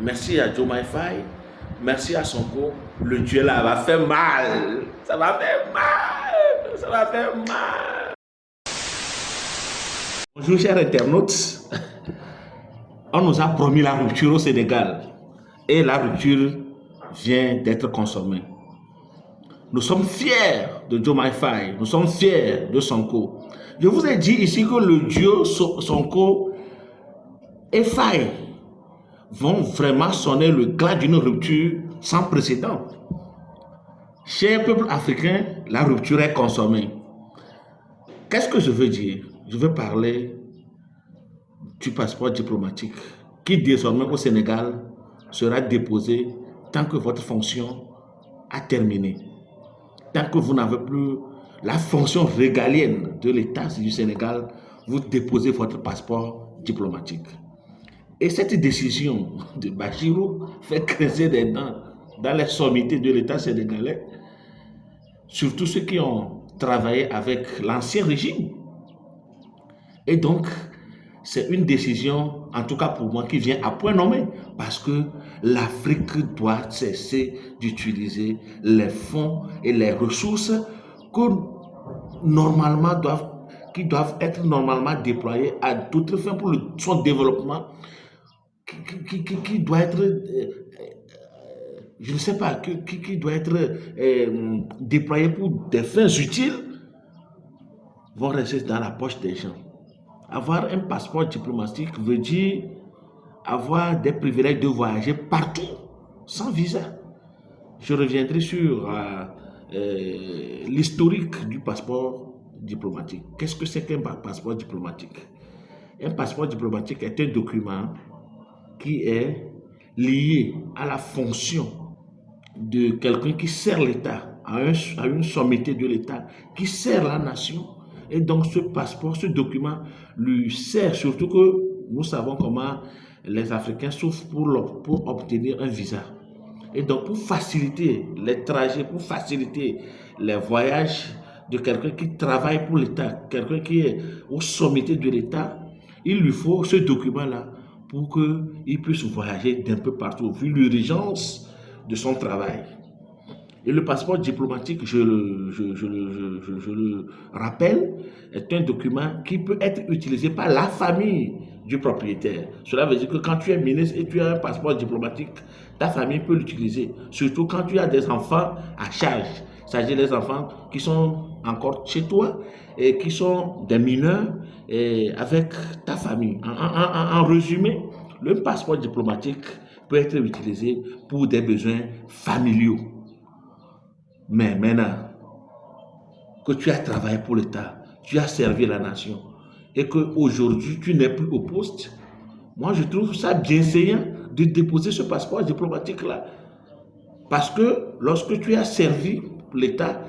merci à Joe Faye, merci à Sonko. Le duel là va faire mal. Ça va faire mal. Ça va faire mal. Bonjour chers internautes. On nous a promis la rupture au Sénégal. Et la rupture vient d'être consommée. Nous sommes fiers de Joe Faye. Nous sommes fiers de Sonko. Je vous ai dit ici que le duo Sonko et Faye vont vraiment sonner le glas d'une rupture sans précédent. Cher peuple africain, la rupture est consommée. Qu'est-ce que je veux dire? Je veux parler du passeport diplomatique qui désormais au Sénégal sera déposé tant que votre fonction a terminé. Tant que vous n'avez plus la fonction régalienne de l'État du Sénégal, vous déposez votre passeport diplomatique. Et cette décision de Bachirou fait creuser des dents dans les sommités de l'État sénégalais, surtout ceux qui ont travaillé avec l'ancien régime. Et donc, c'est une décision, en tout cas pour moi, qui vient à point nommé, parce que l'Afrique doit cesser d'utiliser les fonds et les ressources qui doivent être normalement déployées à d'autres fins pour son développement, qui doit être, je ne sais pas, qui doit être déployé pour des fins utiles, vont rester dans la poche des gens. Avoir un passeport diplomatique veut dire avoir des privilèges de voyager partout, sans visa. Je reviendrai sur l'historique du passeport diplomatique. Qu'est-ce que c'est qu'un passeport diplomatique? Un passeport diplomatique est un document qui est lié à la fonction de quelqu'un qui sert l'État, à une sommité de l'État, qui sert la nation. Et donc ce passeport, ce document lui sert, surtout que nous savons comment les Africains souffrent pour obtenir un visa. Et donc pour faciliter les trajets, pour faciliter les voyages de quelqu'un qui travaille pour l'État, quelqu'un qui est aux sommités de l'État, il lui faut ce document-là pour qu'il puisse voyager d'un peu partout, vu l'urgence de son travail. Et le passeport diplomatique, je le rappelle, est un document qui peut être utilisé par la famille du propriétaire. Cela veut dire que quand tu es ministre et tu as un passeport diplomatique, ta famille peut l'utiliser. Surtout quand tu as des enfants à charge. C'est-à-dire des enfants qui sont encore chez toi et qui sont des mineurs et avec ta famille. En résumé, le passeport diplomatique peut être utilisé pour des besoins familiaux. Mais maintenant que tu as travaillé pour l'État, tu as servi la nation et qu'aujourd'hui tu n'es plus au poste, moi je trouve ça bienséant de déposer ce passeport diplomatique-là. Parce que lorsque tu as servi l'État,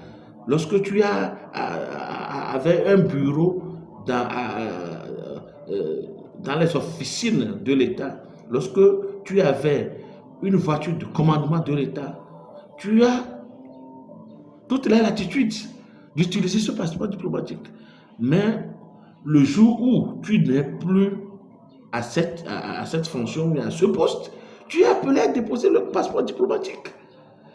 lorsque tu avais un bureau dans les officines de l'État, lorsque tu avais une voiture de commandement de l'État, tu as toute la latitude d'utiliser ce passeport diplomatique. Mais le jour où tu n'es plus à cette fonction, mais à ce poste, tu es appelé à déposer le passeport diplomatique.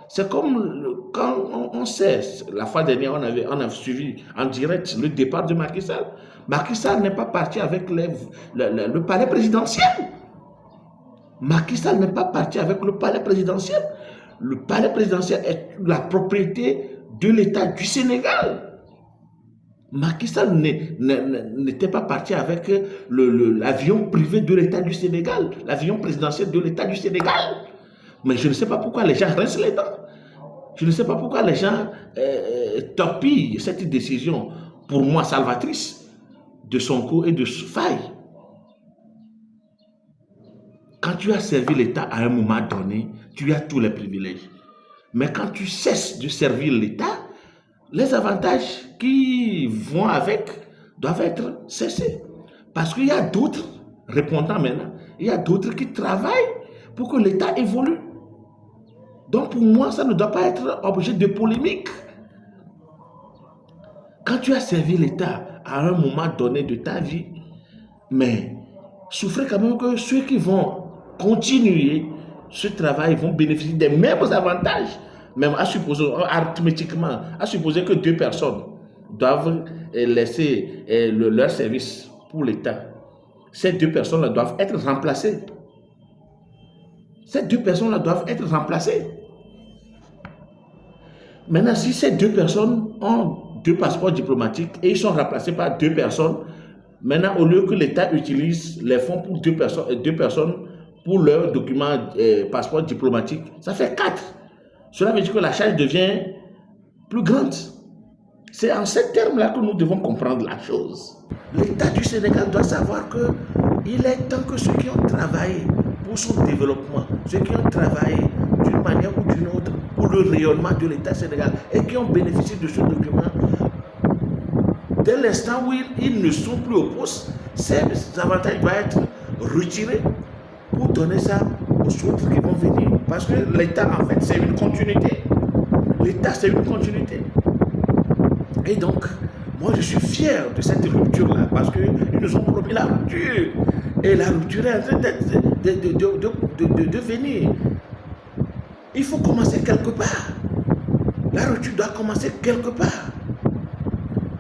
C'est comme quand on sait, la fois dernière, on a suivi en direct le départ de Macky Sall. Macky Sall n'est pas parti avec le palais présidentiel. Macky Sall n'est pas parti avec le palais présidentiel. Le palais présidentiel est la propriété de l'État du Sénégal. Macky Sall n'était pas parti avec l'avion privé de l'État du Sénégal, l'avion présidentiel de l'État du Sénégal. Mais je ne sais pas pourquoi les gens restent les dents. Je ne sais pas pourquoi les gens torpillent cette décision, pour moi salvatrice, de Sonko et de Faye. Quand tu as servi l'État à un moment donné, tu as tous les privilèges. Mais quand tu cesses de servir l'État, les avantages qui vont avec doivent être cessés. Parce qu'il y a d'autres répondants maintenant, il y a d'autres qui travaillent pour que l'État évolue. Donc pour moi, ça ne doit pas être objet de polémique. Quand tu as servi l'État à un moment donné de ta vie, mais souffrez quand même que ceux qui vont continuer ce travail vont bénéficier des mêmes avantages, même à supposer, arithmétiquement, à supposer que 2 personnes doivent laisser leur service pour l'État. Ces 2 personnes-là doivent être remplacées. Ces 2 personnes-là doivent être remplacées. Maintenant, si ces 2 personnes ont 2 passeports diplomatiques et ils sont remplacés par 2 personnes, maintenant, au lieu que l'État utilise les fonds pour 2 personnes pour leur document passeport diplomatique, ça fait 4. Cela veut dire que la charge devient plus grande. C'est en ces termes-là que nous devons comprendre la chose. L'État du Sénégal doit savoir qu'il est temps que ceux qui ont travaillé pour son développement, ceux qui ont travaillé d'une manière ou d'une autre pour le rayonnement de l'État sénégal et qui ont bénéficié de ce document, dès l'instant où ils ne sont plus au poste, ces avantages doivent être retirés pour donner ça aux autres qui vont venir. Parce que l'État, en fait, c'est une continuité. L'État, c'est une continuité. Et donc, moi, je suis fier de cette rupture-là parce qu'ils nous ont promis la rupture. Et la rupture est en train de venir. Il faut commencer quelque part. La rupture doit commencer quelque part.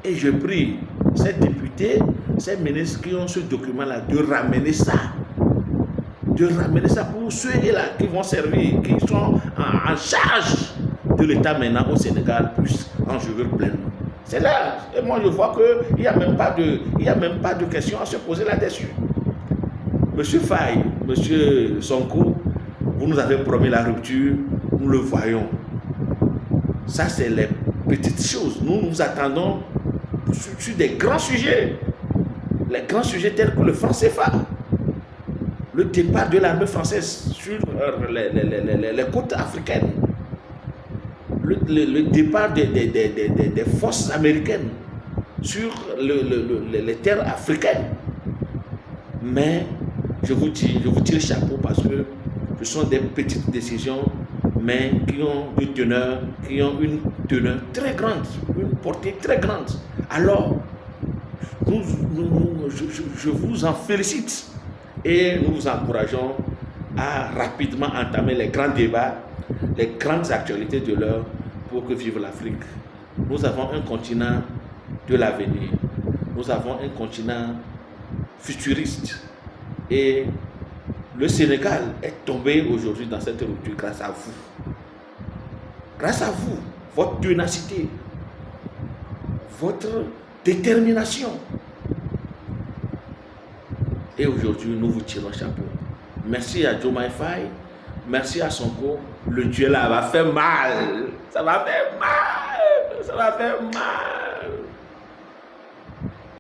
Et je prie ces députés, ces ministres qui ont ce document-là, de ramener ça. De ramener ça pour ceux là qui vont servir, qui sont en charge de l'État maintenant au Sénégal, puissent en jouer pleinement. C'est là. Et moi, je vois qu'il n'y a même pas de question à se poser là-dessus. Monsieur Faye, Monsieur Sonko, vous nous avez promis la rupture, nous le voyons. Ça, c'est les petites choses. Nous nous attendons sur des grands sujets. Les grands sujets tels que le franc CFA, le départ de l'armée française sur les côtes africaines, le départ des forces américaines sur les terres africaines. Mais je vous dis, je vous tire le chapeau parce que ce sont des petites décisions, mais qui ont une teneur très grande, une portée très grande. Alors, je vous en félicite et nous vous encourageons à rapidement entamer les grands débats, les grandes actualités de l'heure pour que vive l'Afrique. Nous avons un continent de l'avenir, nous avons un continent futuriste et le Sénégal est tombé aujourd'hui dans cette rupture grâce à vous. Grâce à vous, votre ténacité, votre détermination. Et aujourd'hui, nous vous tirons chapeau. Merci à Diomaye Faye, merci à Sonko. Le Dieu là va faire mal. Ça va faire mal. Ça va faire mal.